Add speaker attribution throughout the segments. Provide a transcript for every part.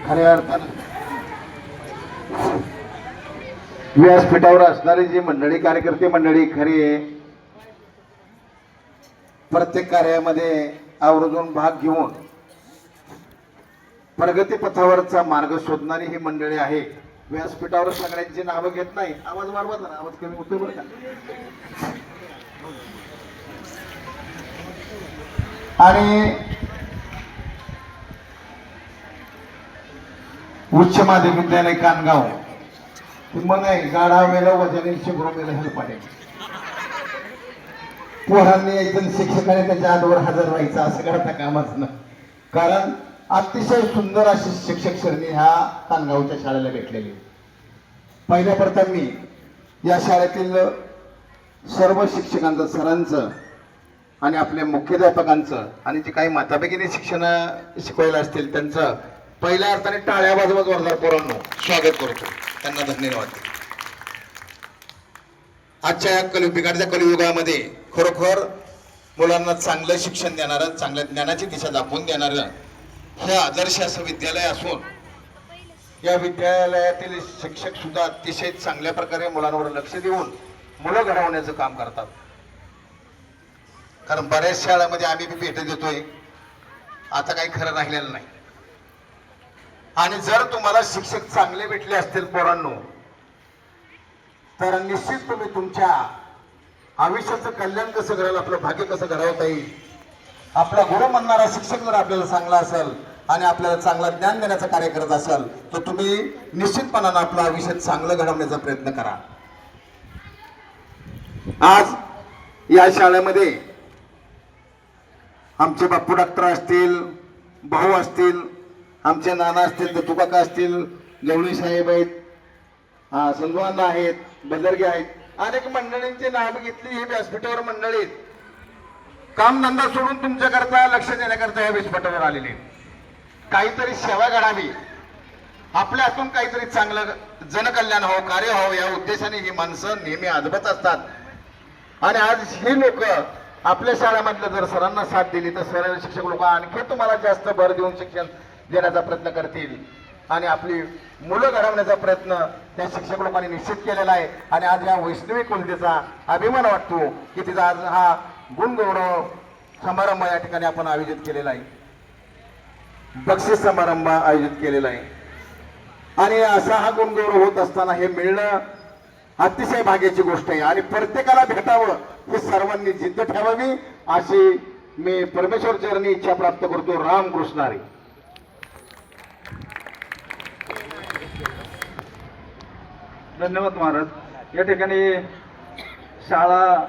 Speaker 1: खऱ्या अर्थानं व्यासपीठावर असणारी जी मंडळी, कार्यकर्ते मंडळी खरी प्रत्येक कार्यामध्ये आवर्जून भाग घेऊन प्रगती पथावरचा मार्ग शोधणारी ही मंडळी आहे. व्यासपीठावर सगळ्यांची नावं घेत नाही. आवाज वाढवा जरा, आवाज कमी होतोय बरं का. आणि उच्च माध्यमिक विद्यालय कानगाव मग गाढा वेला वजनी शिकरून गेलं हे पाडे पोरांनी एकदम शिक्षकाने त्याच्या आजवर हजर व्हायचं असं करता कामच ना. कारण अतिशय सुंदर अशी शिक्षक श्रेणी ह्या कानगावच्या शाळेला भेटलेली. पहिल्या प्रथम मी या शाळेतील सर्व शिक्षकांचं, सरांचं आणि आपल्या मुख्याध्यापकांचं आणि जे काही माता भगिनी शिक्षण शिकवायला असतील त्यांचं पहिल्या अर्थाने टाळ्या वाजवत जोरदार पोरांनो स्वागत करतो. त्यांना धन्यवाद. आजच्या या बिघाडत्या कलियुगामध्ये खरोखर मुलांना चांगलं शिक्षण देणारं, चांगल्या ज्ञानाची दिशा दाखवून देणारं हे आदर्श असं विद्यालय असून या विद्यालयातील शिक्षक सुद्धा अतिशय चांगल्या प्रकारे मुलांवर लक्ष देऊन मुलं घडवण्याचं काम करतात. कारण बऱ्याच शाळांमध्ये आम्ही भेट देतोय, आता काही खरं राहिलेलं नाही. आणि जर तुम्हाला शिक्षक चांगले भेटले असतील पोरांनो तर निश्चित तुम्ही तुमच्या आयुष्याचं कल्याण कसं कराल, आपलं भाग्य कसं घडवता येईल. आपला गुरु म्हणणारा शिक्षक जर आपल्याला चांगला असेल आणि आपल्याला चांगला ज्ञान देण्याचं कार्य करत असाल तर तुम्ही निश्चितपणानं आपलं आयुष्य चांगलं घडवण्याचा प्रयत्न करा. आज या शाळेमध्ये आमचे बाप्पू डॉक्टर असतील, भाऊ असतील, आमचे नाना असतील, दत्तूकाका असतील, गवळी साहेब आहेत, संजवाना आहेत, बदरगे आहेत, अनेक मंडळींची नाव घेतली. ही व्यासपीठावर मंडळी कामधंदा सोडून तुमच्याकरता लक्ष देण्याकरता या व्यासपीठावर आलेली. काहीतरी सेवा घडावी, आपल्या हातून काहीतरी चांगलं जनकल्याण हो, कार्य हो या उद्देशाने ही माणसं नेहमी आदबत असतात. आणि आज ही लोक आपल्या शाळेमधल्या जर सरांना साथ दिली तर सर शिक्षक लोक आणखी तुम्हाला जास्त भर देऊन शिक्षण देण्याचा प्रयत्न करतील आणि आपली मुलं घडवण्याचा प्रयत्न त्या शिक्षक लोकांनी निश्चित केलेला आहे. आणि आज या वैष्णवी कुलतेचा अभिमान वाटतो की तिचा आज हा गुणगौरव समारंभ या ठिकाणी आपण आयोजित केलेला आहे, बक्षीस समारंभ आयोजित केलेला आहे. आणि असा हा गुणगौरव होत असताना हे मिळणं अतिशय भाग्याची गोष्ट आहे. आणि प्रत्येकाला भेटावं ही सर्वांनी जिद्द ठेवावी अशी मी परमेश्वर चरणी इच्छा प्राप्त करतो. रामकृष्ण हरी.
Speaker 2: धन्यवाद महाराज. या ठिकाणी शाळा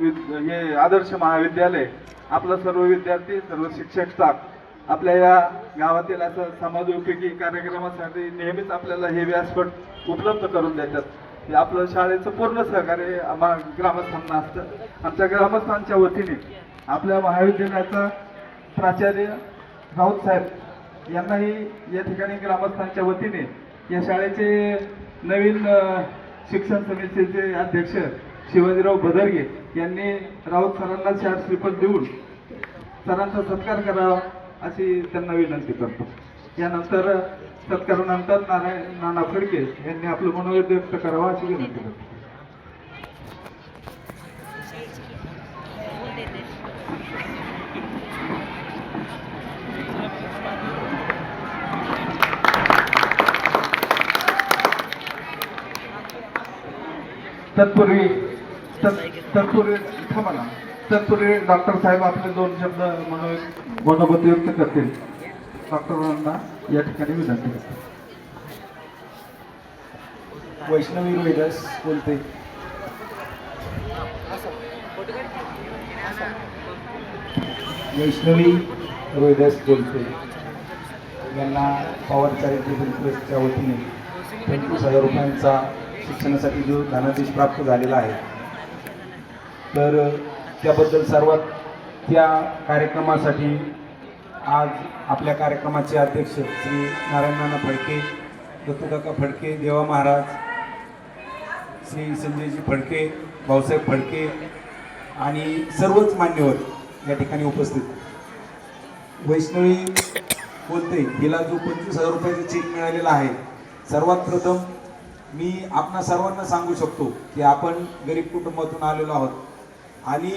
Speaker 2: हे आदर्श महाविद्यालय आपला सर्व विद्यार्थी, सर्व शिक्षक स्टाफ आपल्या या गावातील असं समाजोपयोगी कार्यक्रमासाठी नेहमीच आपल्याला हे व्यासपीठ उपलब्ध करून देतात. हे आपलं शाळेचं पूर्ण सहकार्य आम्हा ग्रामस्थांना असतं. आमच्या ग्रामस्थांच्या वतीने आपल्या महाविद्यालयाचा प्राचार्य राऊत साहेब यांनाही या ठिकाणी ग्रामस्थांच्या वतीने या शाळेचे नवीन शिक्षण समितीचे अध्यक्ष शिवाजीराव बदरगे यांनी राऊत सरांना चार श्रीफळ देऊन सरांचा सत्कार करावा अशी त्यांना विनंती करतो. यानंतर सत्कारानंतर नाना फडके यांनी आपलं मनोगत व्यक्त करावं अशी विनंती करतो. तत्पूर्वी डॉक्टर साहेब आपले दोन शब्द मनोगत व्यक्त करतील. डॉक्टरांना या ठिकाणी विनंती करतो.
Speaker 3: वैष्णवी रोहिदास बोलते. वैष्णवी रोहिदास बोलते यांना पॉवर चॅरिटेबल ट्रस्टच्या वतीने 25,000 रुपयांचा शिक्षणासाठी जो धनादेश प्राप्त झालेला आहे तर त्याबद्दल सर्वात त्या कार्यक्रमासाठी आज आपल्या कार्यक्रमाचे अध्यक्ष श्री नारायण फडके, दत्तूकाका फडके, देवा महाराज, श्री संजयजी फडके, भाऊसाहेब फडके आणि सर्वच मान्यवर या ठिकाणी उपस्थित. वैष्णवी बोलते, हिला जो 25,000 रुपयाचा चेक मिळालेला आहे, सर्वात प्रथम मी आपणा सर्वांना सांगू शकतो की आपण गरीब कुटुंबातून आलेलो आहोत आणि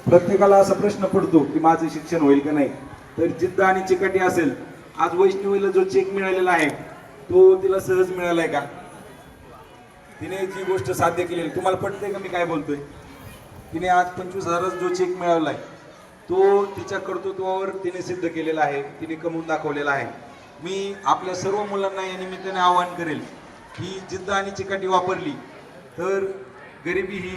Speaker 3: प्रत्येकाला असा प्रश्न पडतो की माझं शिक्षण होईल का नाही. तर जिद्द आणि चिकाटी असेल, आज वैष्णवीला जो चेक मिळालेला आहे तो तिला सहज मिळाला आहे का? तिने जी गोष्ट साध्य केलेली, तुम्हाला पटते का मी काय बोलतोय? तिने आज 25,000 जो चेक मिळवला आहे तो तिच्या कर्तृत्वावर तिने सिद्ध केलेला आहे, तिने कमवून दाखवलेला आहे. मी आपल्या सर्व मुलांना या निमित्ताने आवाहन करेल की जिद्द आणि चिकाटी वापरली तर गरिबी ही